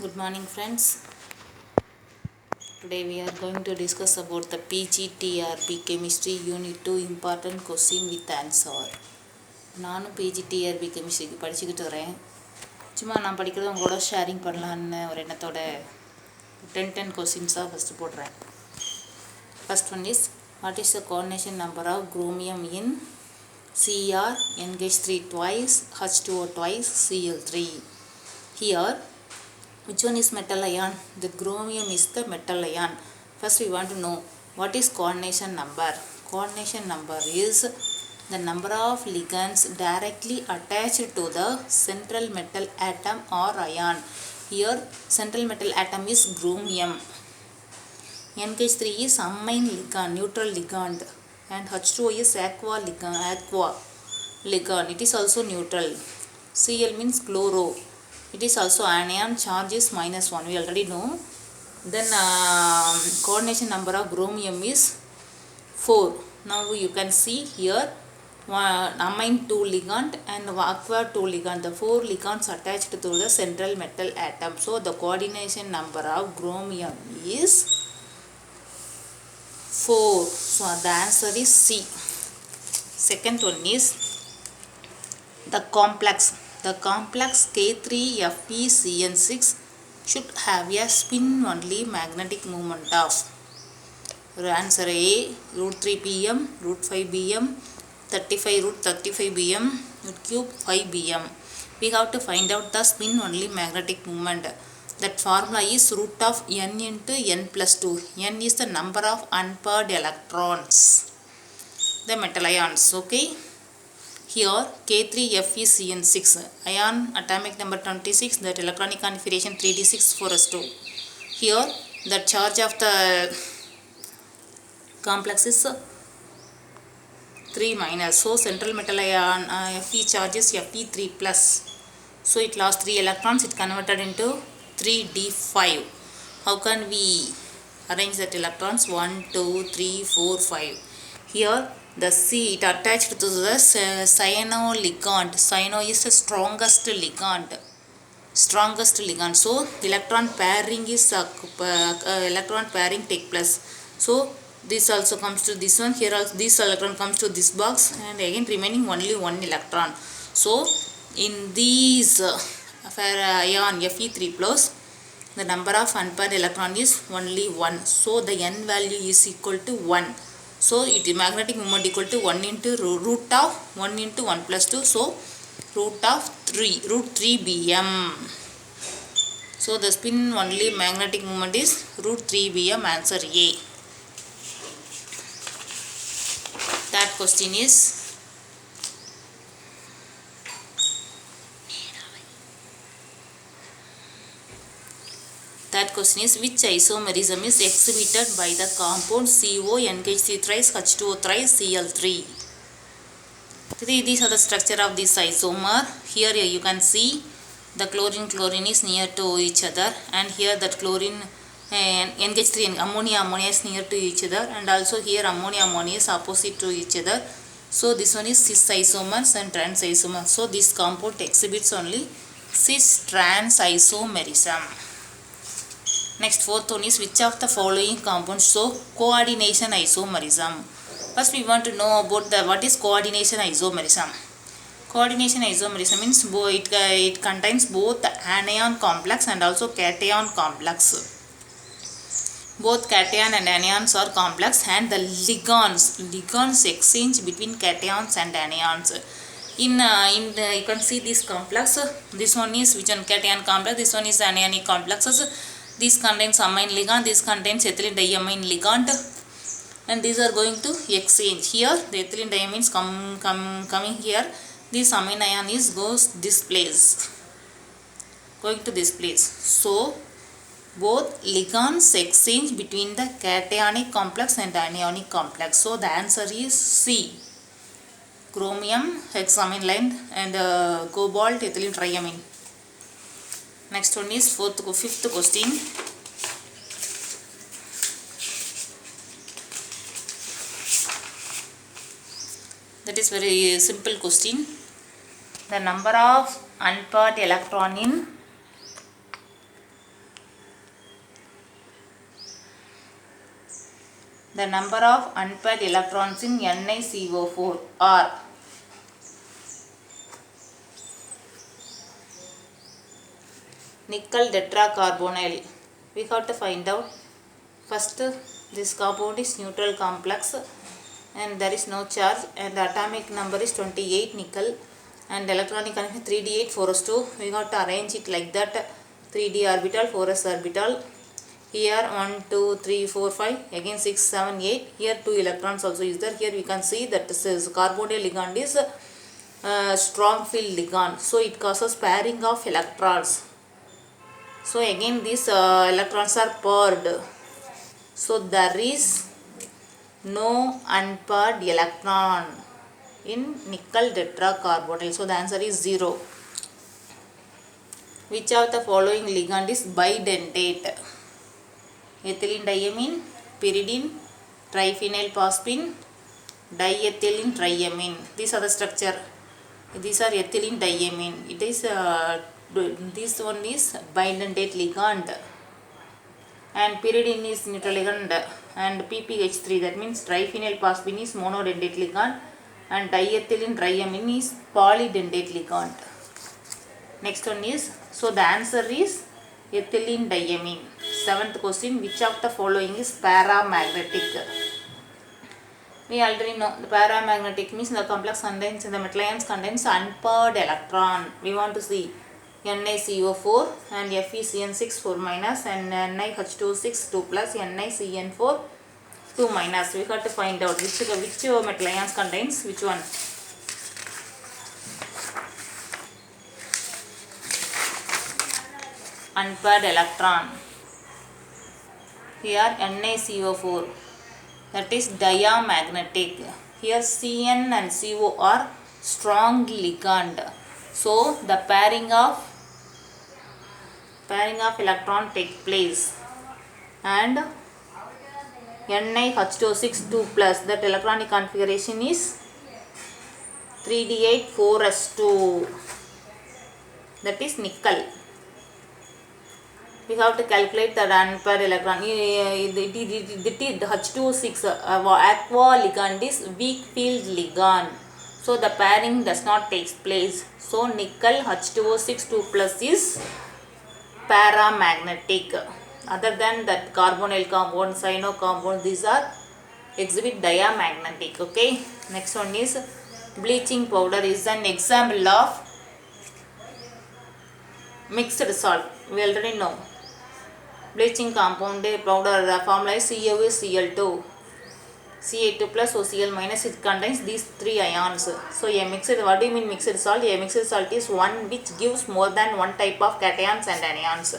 Good morning friends. Today we are going to discuss about the PGTRB Chemistry Unit 2 important question with answer. நானும் PGTRB Chemistry படிச்சுக்கிட்டு வரேன். சும்மா நான் படிக்கிறது உங்களோட ஷேரிங் பண்ணலான்னு ஒரு எண்ணத்தோட 10 கொஸ்டின்ஸாக ஃபஸ்ட்டு போடுறேன். First one is, what is the coordination number of chromium in Cr, NH3 twice, H2O twice, Cl3? Here, which one is metal ion? The chromium is the metal ion. First we want to know what is coordination number. Coordination number is the number of ligands directly attached to the central metal atom or ion. Here central metal atom is chromium. NH3 is amine ligand, neutral ligand, and H2O is aqua ligand. It is also neutral. Cl means chloro. It is also anion, charge is -1, we already know. Then coordination number of chromium is 4. Now you can see here amine 2 ligand and aqua 2 ligand. The 4 ligands attached to the central metal atom. So the coordination number of chromium is 4. So the answer is C. Second one is the complex. The complex K3FeCN6 should have a spin-only magnetic moment of. Answer A, root 3 pm, root 5 bm, 35 root 35 bm, root cube 5 bm. We have to find out the spin-only magnetic moment. That formula is root of n into n plus 2. N is the number of unpaired electrons, the metal ions. Okay. Here K3FeCN6 ion atomic number 26, that electronic configuration 3d6 4s2. Here the charge of the complex is 3 minus. So central metal ion Fe charge is Fe3 plus. So it lost 3 electrons, it converted into 3d5. How can we arrange that electrons? 1, 2, 3, 4, 5. Here the C, it attached to the cyano ligand. Cyano is the strongest ligand. So electron pairing is electron pairing take place. So this also comes to this one. Here also this electron comes to this box, and again remaining only one electron. So in these ion Fe3 plus, the number of unpaired electron is only 1. So the n value is equal to 1. So it is magnetic moment equal to 1 into root of 1 into 1 plus 2. So root 3 bm. So the spin only magnetic moment is root 3 bm. Answer A. That question is which isomerism is exhibited by the compound CO, NH3 thrice, H2O thrice, Cl3. These are the structure of this isomer. Here you can see the chlorine is near to each other, and here that chlorine and NH3 and ammonia is near to each other, and also here ammonia is opposite to each other. So this one is cis isomers and trans isomers. So this compound exhibits only cis trans isomerism. Next, fourth one is, which of the following compounds show coordination isomerism? First we want to know about what is coordination isomerism. Coordination isomerism means it contains both anion complex and also cation complex. Both cation and anions are complex, and the ligands exchange between cations and anions. You can see this complex. This one is which one? Cation complex. This one is anionic complexes. This contains amine ligand, this contains ethylene diamine ligand, and these are going to exchange. Here the ethylene diamine is coming here. This amine ion is going to this place. So both ligands exchange between the cationic complex and anionic complex. So the answer is C. Chromium, hexamine line, and cobalt, ethylene triamine. Next one is fifth question. That is very simple question. The number of unpaired electron in the number of unpaired electrons in NiCO4 are nickel tetracarbonyl. We have to find out. First, this compound is neutral complex and there is no charge, and the atomic number is 28 nickel, and electronic configuration 3d8 4s2. We have to arrange it like that: 3d orbital, 4s orbital. Here 1 2 3 4 5, again 6 7 8. Here 2 electrons also is there. Here we can see that this is carbonyl ligand is strong field ligand, so it causes pairing of electrons. So again these electrons are paired, so there is no unpaired electron in nickel tetracarbonyl. So the answer is 0. Which of the following ligand is bidentate? Ethylene diamine, pyridine, triphenylphosphine, diethylene triamine. These are the structure. These are ethylene diamine. It is this one is bidentate ligand, and pyridine is neutral ligand, and PPH3, that means triphenylphosphine is monodentate ligand, and diethylene triamine is polydentate ligand. Next one is, so the answer is ethylene diamine. 7th question, which of the following is paramagnetic? We already know the paramagnetic means the complex contains, the metal ions contains unpaired electron. We want to see NiCO4 and FeCN6 4 minus, and NiH2O6 2 plus, NiCN4 2 minus. We have to find out which metal ions contains which one. Unpaired electron. Here NiCO4, that is diamagnetic. Here Cn and CO are strong ligand. So the pairing of electron take place, and NiH2O6 2 plus, that electronic configuration is 3d8 4s2, that is nickel. We have to calculate the unpaired electron. The H2O6 aqua ligand is weak field ligand, so the pairing does not take place. So nickel H2O6 2 plus is paramagnetic. Other than that, carbonyl compound, cyano compound, these are exhibit diamagnetic. Okay. Next one is bleaching powder is an example of mixed salt. We already know. Bleaching compound powder formula is CaOCl2, Ca2 plus OCl minus. It contains these 3 ions. So a mixed, what do you mean mixed salt? A mixed salt is one which gives more than one type of cations and anions.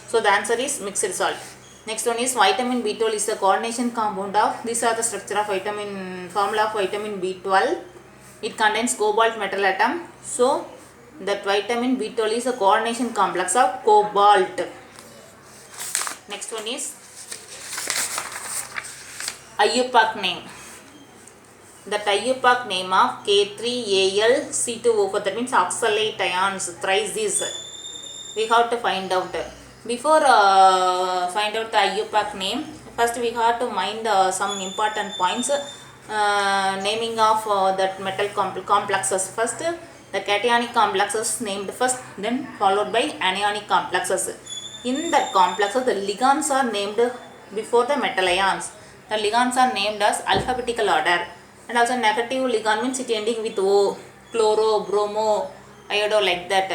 So the answer is mixed salt. Next one is vitamin B12 is a coordination compound of, these are the structure of formula of vitamin B12. It contains cobalt metal atom. So that vitamin B12 is a coordination complex of cobalt. Next one is IUPAC name. That IUPAC name of K3Al-C2O4, that means oxalate ions, thrice this. We have to find out. Before find out the IUPAC name, first we have to mind some important points. Naming of that metal complexes. First, the cationic complexes named first, then followed by anionic complexes. In that complexes, the ligands are named before the metal ions. The ligands are named as alphabetical order. And also negative ligand means it ending with O, chloro, bromo, iodo, like that.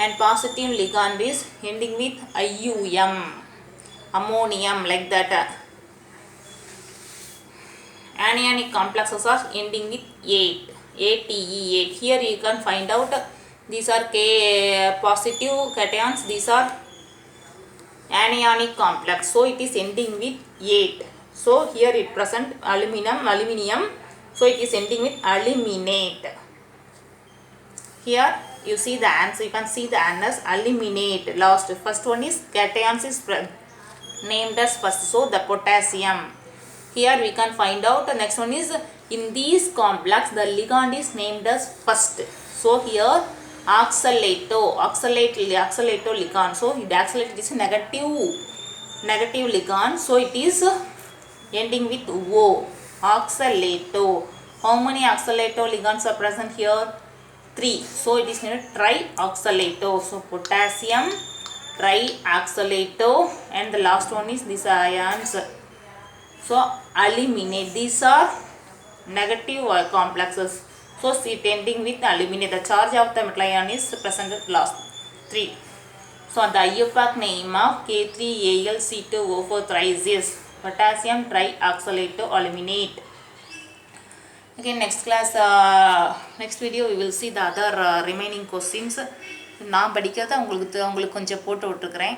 And positive ligand is ending with IUM, ammonium, like that. Anionic complexes are ending with ATE, ATE8. Here you can find out these are K positive cations, these are anionic complex, so it is ending with 8. So here it present aluminium, so it is ending with aluminate. Here you see the answer, you can see the answer aluminate. Last, first one is cations is named as first, so the potassium. Here we can find out the next one is, in these complex the ligand is named as first. So here oxalato ligand, so the oxalate is negative ligand, so it is ending with O. Oxalato. How many oxalato ligands are present here? 3. So it is named trioxalato. So potassium trioxalato, and the last one is these ions. So aluminate. These are negative complexes. So it ending with aluminate. The charge of the metal ion is present at last 3. So the IUPAC name of K3Al-C2O4 thrice is potassium trioxalato aluminate. Okay, next class, next video we will see the other remaining questions. நான் படிக்கிறத உங்களுக்கு கொஞ்சம் போட்டு விட்டுருக்கிறேன்.